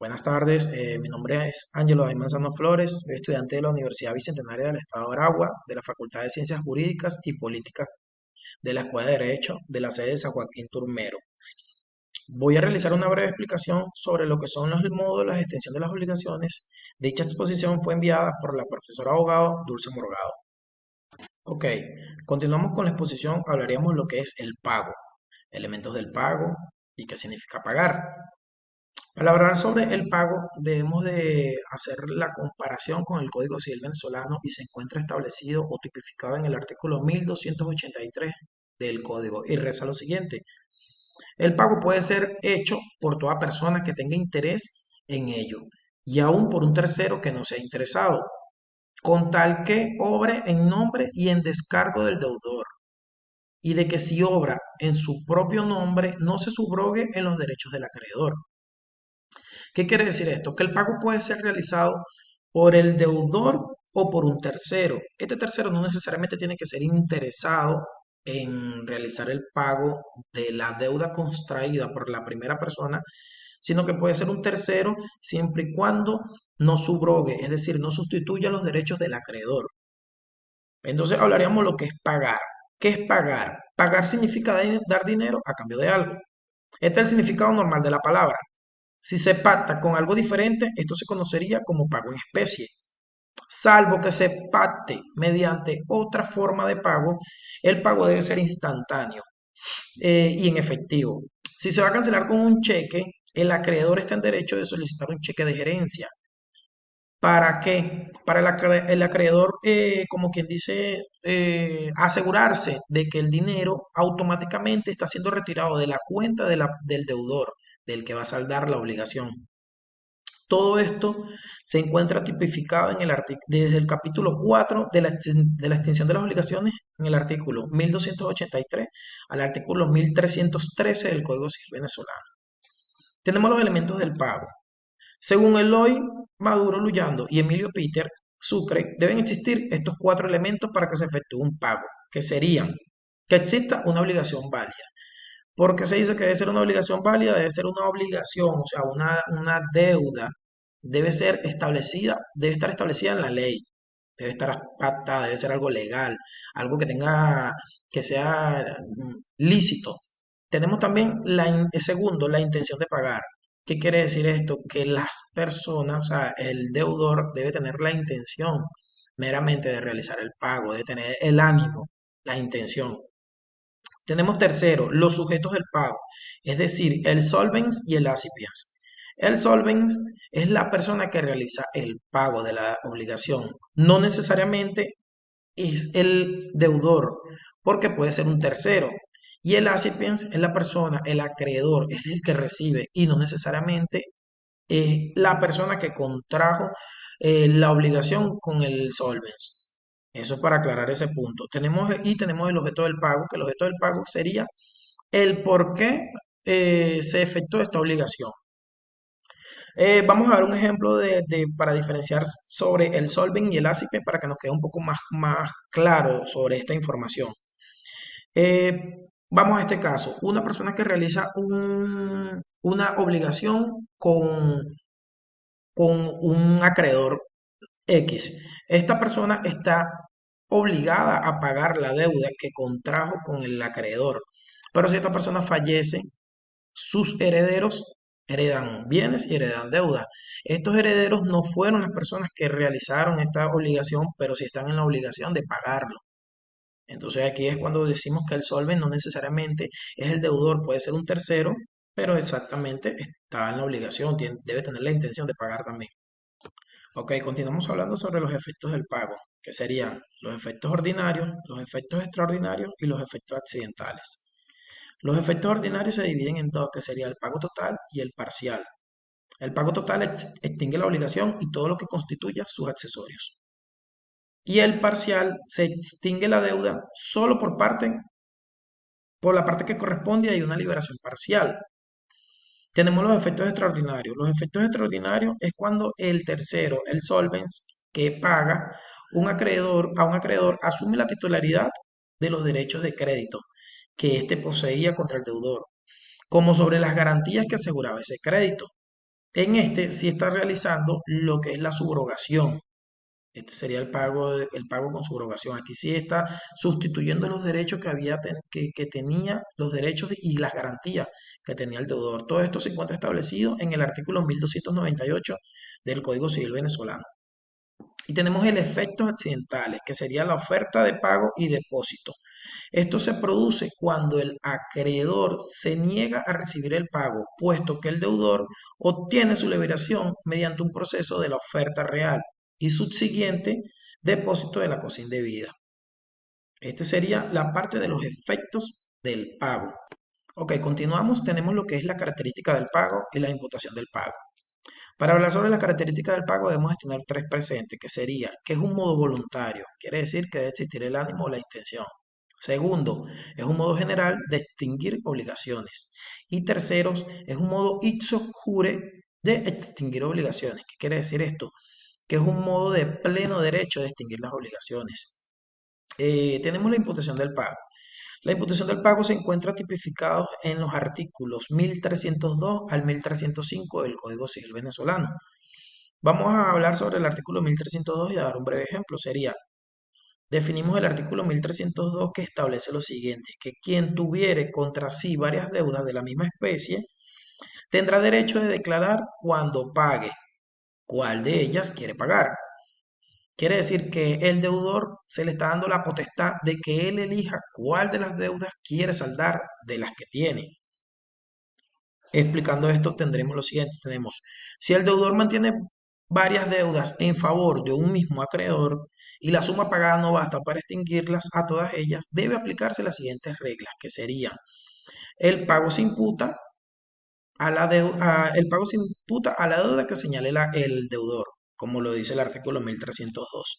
Buenas tardes, mi nombre es Ángelo David Manzano Flores, soy estudiante de la Universidad Bicentenaria del Estado de Aragua, de la Facultad de Ciencias Jurídicas y Políticas de la Escuela de Derecho de la sede de San Joaquín Turmero. Voy a realizar una breve explicación sobre lo que son los módulos de extensión de las obligaciones. Dicha exposición fue enviada por la profesora abogado Dulce Morgado. Ok, continuamos con la exposición, hablaríamos lo que es el pago, elementos del pago y qué significa pagar. Al hablar sobre el pago, debemos de hacer la comparación con el Código Civil venezolano y se encuentra establecido o tipificado en el artículo 1283 del Código y reza lo siguiente. El pago puede ser hecho por toda persona que tenga interés en ello y aún por un tercero que no sea interesado, con tal que obre en nombre y en descargo del deudor y de que si obra en su propio nombre no se subrogue en los derechos del acreedor. ¿Qué quiere decir esto? Que el pago puede ser realizado por el deudor o por un tercero. Este tercero no necesariamente tiene que ser interesado en realizar el pago de la deuda contraída por la primera persona, sino que puede ser un tercero siempre y cuando no subrogue, es decir, no sustituya los derechos del acreedor. Entonces hablaríamos lo que es pagar. ¿Qué es pagar? Pagar significa dar dinero a cambio de algo. Este es el significado normal de la palabra. Si se pacta con algo diferente, esto se conocería como pago en especie. Salvo que se pacte mediante otra forma de pago, el pago debe ser instantáneo y en efectivo. Si se va a cancelar con un cheque, el acreedor está en derecho de solicitar un cheque de gerencia. ¿Para qué? Para el acreedor, como quien dice, asegurarse de que el dinero automáticamente está siendo retirado de la cuenta del deudor, del que va a saldar la obligación. Todo esto se encuentra tipificado en desde el capítulo 4 de la extinción de las obligaciones en el artículo 1283 al artículo 1313 del Código Civil venezolano. Tenemos los elementos del pago. Según Eloy Maduro Luyando y Emilio Peter Sucre, deben existir estos cuatro elementos para que se efectúe un pago, que serían que exista una obligación válida. ¿Por qué se dice que debe ser una obligación válida? Debe ser una obligación, o sea, una deuda debe estar establecida en la ley, debe estar pactada, debe ser algo legal, algo que tenga, que sea lícito. Tenemos también segundo, la intención de pagar. ¿Qué quiere decir esto? Que las personas, o sea, el deudor debe tener la intención meramente de realizar el pago, debe tener el ánimo, la intención. Tenemos tercero, los sujetos del pago, es decir, el solvens y el acipiens. El solvens es la persona que realiza el pago de la obligación. No necesariamente es el deudor, porque puede ser un tercero. Y el acipiens es la persona, el acreedor, es el que recibe y no necesariamente es la persona que contrajo la obligación con el solvens. Eso es para aclarar ese punto. Tenemos el objeto del pago, que el objeto del pago sería el por qué se efectuó esta obligación. Vamos a dar un ejemplo para diferenciar sobre el solving y el ACIPE para que nos quede un poco más claro sobre esta información. Eh, Vamos a este caso, una persona que realiza una obligación con un acreedor X. Esta persona está obligada a pagar la deuda que contrajo con el acreedor. Pero si esta persona fallece, sus herederos heredan bienes y heredan deuda. Estos herederos no fueron las personas que realizaron esta obligación, pero sí están en la obligación de pagarlo. Entonces aquí es cuando decimos que el solvent no necesariamente es el deudor, puede ser un tercero, pero exactamente está en la obligación, debe tener la intención de pagar también. Ok, continuamos hablando sobre los efectos del pago, que serían los efectos ordinarios, los efectos extraordinarios y los efectos accidentales. Los efectos ordinarios se dividen en dos, que sería el pago total y el parcial. El pago total extingue la obligación y todo lo que constituya sus accesorios. Y el parcial se extingue la deuda solo por la parte que corresponde y hay una liberación parcial. Tenemos los efectos extraordinarios. Los efectos extraordinarios es cuando el tercero, el solvens, que paga a un acreedor, asume la titularidad de los derechos de crédito que éste poseía contra el deudor, como sobre las garantías que aseguraba ese crédito. En este sí está realizando lo que es la subrogación. Este sería el pago con subrogación. Aquí sí está sustituyendo los derechos que que tenía, los derechos y las garantías que tenía el deudor. Todo esto se encuentra establecido en el artículo 1298 del Código Civil venezolano. Y tenemos el efectos accidentales, que sería la oferta de pago y depósito. Esto se produce cuando el acreedor se niega a recibir el pago, puesto que el deudor obtiene su liberación mediante un proceso de la oferta real y subsiguiente depósito de la cosa indebida. Este sería la parte de los efectos del pago. Ok, continuamos. Tenemos lo que es la característica del pago y la imputación del pago. Para hablar sobre las características del pago debemos tener tres presentes, que sería que es un modo voluntario, quiere decir que debe existir el ánimo o la intención. Segundo, es un modo general de extinguir obligaciones. Y tercero, es un modo ipso jure de extinguir obligaciones. ¿Qué quiere decir esto? Que es un modo de pleno derecho de extinguir las obligaciones. Tenemos la imputación del pago. La imputación del pago se encuentra tipificado en los artículos 1302 al 1305 del Código Civil venezolano. Vamos a hablar sobre el artículo 1302 y a dar un breve ejemplo. Definimos el artículo 1302 que establece lo siguiente, que quien tuviere contra sí varias deudas de la misma especie tendrá derecho de declarar cuando pague, cuál de ellas quiere pagar. Quiere decir que el deudor se le está dando la potestad de que él elija cuál de las deudas quiere saldar de las que tiene. Explicando esto, tendremos lo siguiente. Tenemos, si el deudor mantiene varias deudas en favor de un mismo acreedor y la suma pagada no basta para extinguirlas a todas ellas, debe aplicarse las siguientes reglas, que serían, el pago se imputa el pago se imputa a la deuda que señale el deudor, como lo dice el artículo 1302.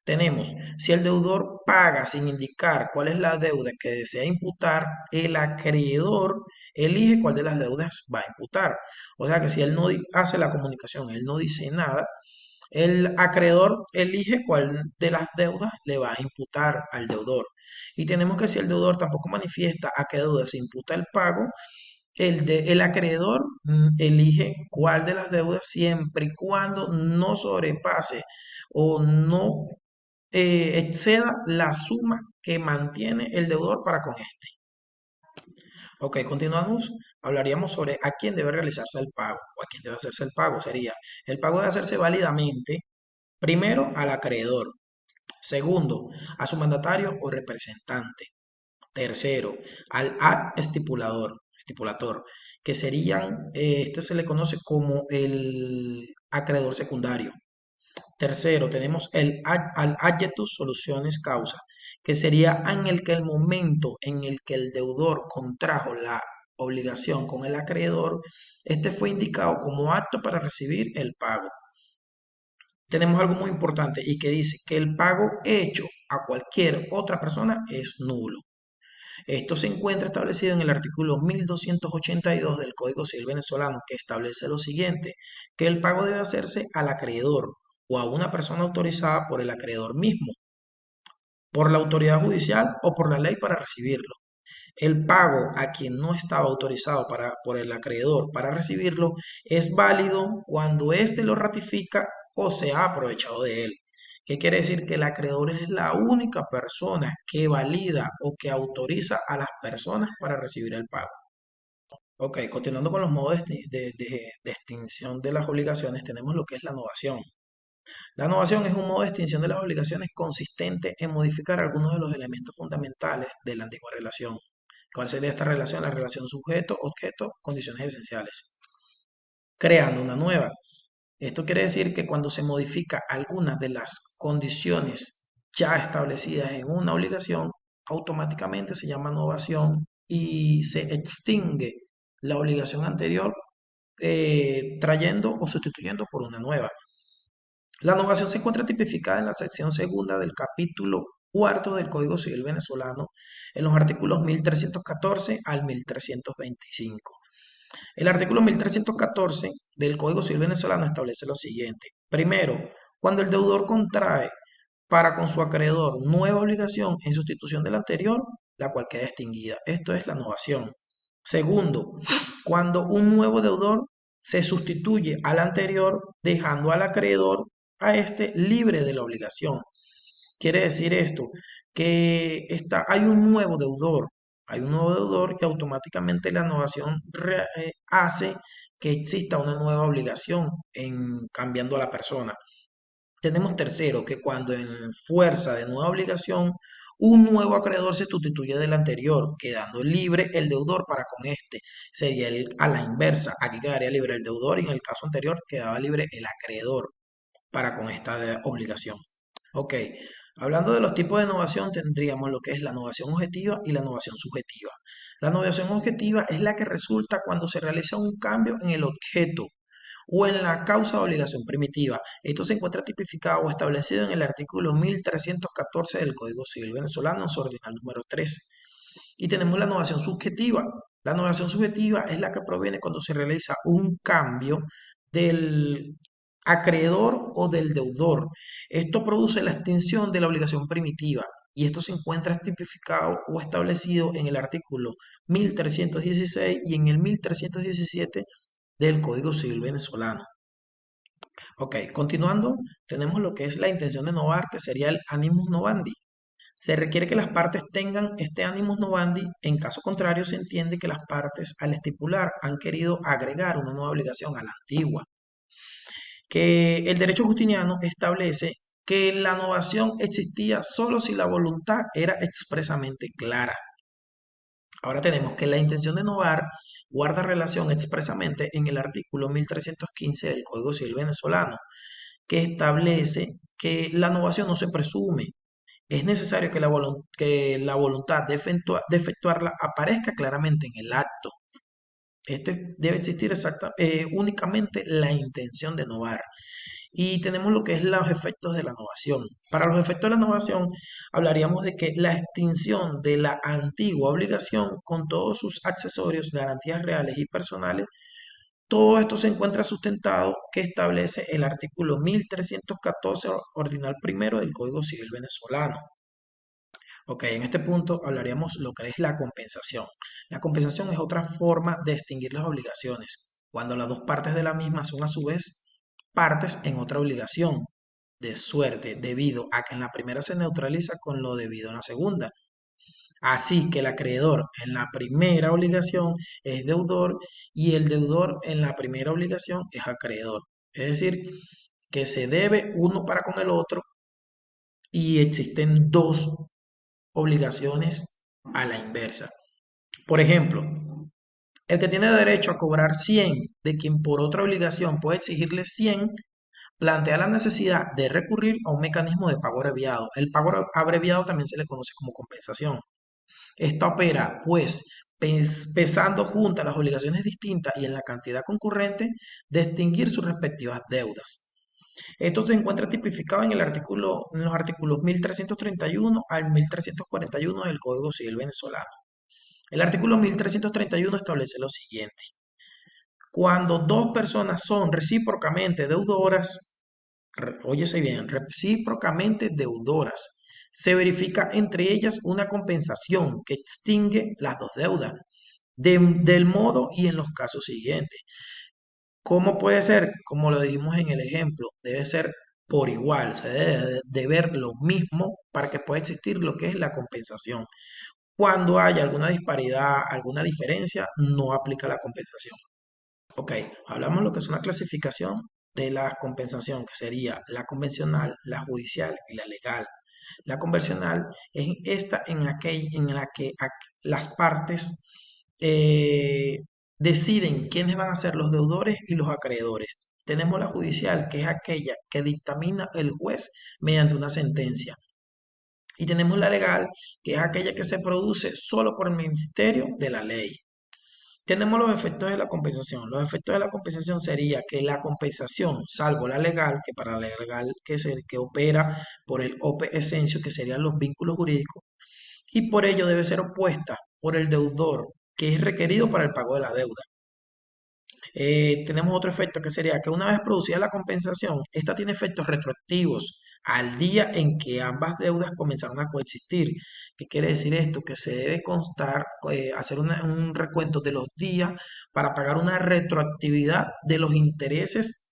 Tenemos, si el deudor paga sin indicar cuál es la deuda que desea imputar, el acreedor elige cuál de las deudas va a imputar. O sea que si él no hace la comunicación, él no dice nada, el acreedor elige cuál de las deudas le va a imputar al deudor. Y tenemos que si el deudor tampoco manifiesta a qué deuda se imputa el pago, el acreedor elige cuál de las deudas siempre y cuando no sobrepase o no exceda la suma que mantiene el deudor para con este. Ok, continuamos. Hablaríamos sobre a quién debe realizarse el pago o a quién debe hacerse el pago. Sería, el pago debe hacerse válidamente, primero, al acreedor. Segundo, a su mandatario o representante. Tercero, al ad estipulator, que serían, este se le conoce como el acreedor secundario. Tercero, tenemos al adjectus soluciones causa, que sería en el momento en el que el deudor contrajo la obligación con el acreedor, este fue indicado como apto para recibir el pago. Tenemos algo muy importante y que dice que el pago hecho a cualquier otra persona es nulo. Esto se encuentra establecido en el artículo 1282 del Código Civil venezolano, que establece lo siguiente, que el pago debe hacerse al acreedor o a una persona autorizada por el acreedor mismo, por la autoridad judicial o por la ley para recibirlo. El pago a quien no estaba autorizado por el acreedor para recibirlo es válido cuando éste lo ratifica o se ha aprovechado de él. ¿Qué quiere decir? Que el acreedor es la única persona que valida o que autoriza a las personas para recibir el pago. Ok, continuando con los modos de extinción de las obligaciones, tenemos lo que es la novación. La novación es un modo de extinción de las obligaciones consistente en modificar algunos de los elementos fundamentales de la antigua relación. ¿Cuál sería esta relación? La relación sujeto-objeto, condiciones esenciales. Creando una nueva. Esto quiere decir que cuando se modifica algunas de las condiciones ya establecidas en una obligación, automáticamente se llama novación y se extingue la obligación anterior trayendo o sustituyendo por una nueva. La novación se encuentra tipificada en la sección segunda del capítulo cuarto del Código Civil venezolano en los artículos 1314 al 1325. El artículo 1314 del Código Civil venezolano establece lo siguiente. Primero, cuando el deudor contrae para con su acreedor nueva obligación en sustitución de la anterior, la cual queda extinguida. Esto es la novación. Segundo, cuando un nuevo deudor se sustituye al anterior dejando al acreedor a este libre de la obligación. Quiere decir esto, que hay un nuevo deudor, y automáticamente la novación hace que exista una nueva obligación en cambiando a la persona. Tenemos tercero, que cuando en fuerza de nueva obligación, un nuevo acreedor se sustituye del anterior, quedando libre el deudor para con este. Sería a la inversa, aquí quedaría libre el deudor y en el caso anterior quedaba libre el acreedor para con esta obligación. Ok, hablando de los tipos de innovación, tendríamos lo que es la innovación objetiva y la innovación subjetiva. La innovación objetiva es la que resulta cuando se realiza un cambio en el objeto o en la causa de obligación primitiva. Esto se encuentra tipificado o establecido en el artículo 1314 del Código Civil venezolano, en su ordinal número 13. Y tenemos la innovación subjetiva. La innovación subjetiva es la que proviene cuando se realiza un cambio del acreedor o del deudor. Esto produce la extinción de la obligación primitiva y esto se encuentra tipificado o establecido en el artículo 1316 y en el 1317 del Código Civil venezolano. Ok, continuando, tenemos lo que es la intención de novar, que sería el animus novandi. Se requiere que las partes tengan este animus novandi, en caso contrario se entiende que las partes al estipular han querido agregar una nueva obligación a la antigua. Que el derecho justiniano establece que la novación existía solo si la voluntad era expresamente clara. Ahora tenemos que la intención de novar guarda relación expresamente en el artículo 1315 del Código Civil venezolano, que establece que la novación no se presume. Es necesario que la voluntad de efectuarla aparezca claramente en el acto. Debe existir únicamente la intención de novar. Y tenemos lo que es los efectos de la novación. Para los efectos de la novación, hablaríamos de que la extinción de la antigua obligación con todos sus accesorios, garantías reales y personales, todo esto se encuentra sustentado que establece el artículo 1314 ordinal primero del Código Civil venezolano. Ok, en este punto hablaríamos lo que es la compensación. La compensación es otra forma de extinguir las obligaciones, cuando las dos partes de la misma son a su vez partes en otra obligación, de suerte, debido a que en la primera se neutraliza con lo debido en la segunda. Así que el acreedor en la primera obligación es deudor y el deudor en la primera obligación es acreedor. Es decir, que se debe uno para con el otro y existen dos obligaciones a la inversa. Por ejemplo, el que tiene derecho a cobrar 100 de quien por otra obligación puede exigirle 100, plantea la necesidad de recurrir a un mecanismo de pago abreviado. El pago abreviado también se le conoce como compensación. Esta opera, pues, pesando juntas las obligaciones distintas y en la cantidad concurrente de extinguir sus respectivas deudas. Esto se encuentra tipificado en los artículos 1331 al 1341 del Código Civil venezolano. El artículo 1331 establece lo siguiente. Cuando dos personas son recíprocamente deudoras, óyese bien, recíprocamente deudoras, se verifica entre ellas una compensación que extingue las dos deudas, del modo y en los casos siguientes. ¿Cómo puede ser? Como lo dijimos en el ejemplo, debe ser por igual, se debe de ver lo mismo para que pueda existir lo que es la compensación. Cuando haya alguna disparidad, alguna diferencia, no aplica la compensación. Ok, hablamos de lo que es una clasificación de la compensación, que sería la convencional, la judicial y la legal. La convencional es esta en la que las partes deciden quiénes van a ser los deudores y los acreedores. Tenemos la judicial, que es aquella que dictamina el juez mediante una sentencia. Y tenemos la legal, que es aquella que se produce solo por el ministerio de la ley. Tenemos los efectos de la compensación. Los efectos de la compensación sería que la compensación, salvo la legal, que para la legal que opera por el ope essentio, que serían los vínculos jurídicos, y por ello debe ser opuesta por el deudor, que es requerido para el pago de la deuda. Tenemos otro efecto que sería que una vez producida la compensación, esta tiene efectos retroactivos al día en que ambas deudas comenzaron a coexistir. ¿Qué quiere decir esto? Que se debe constar, hacer un recuento de los días para pagar una retroactividad de los intereses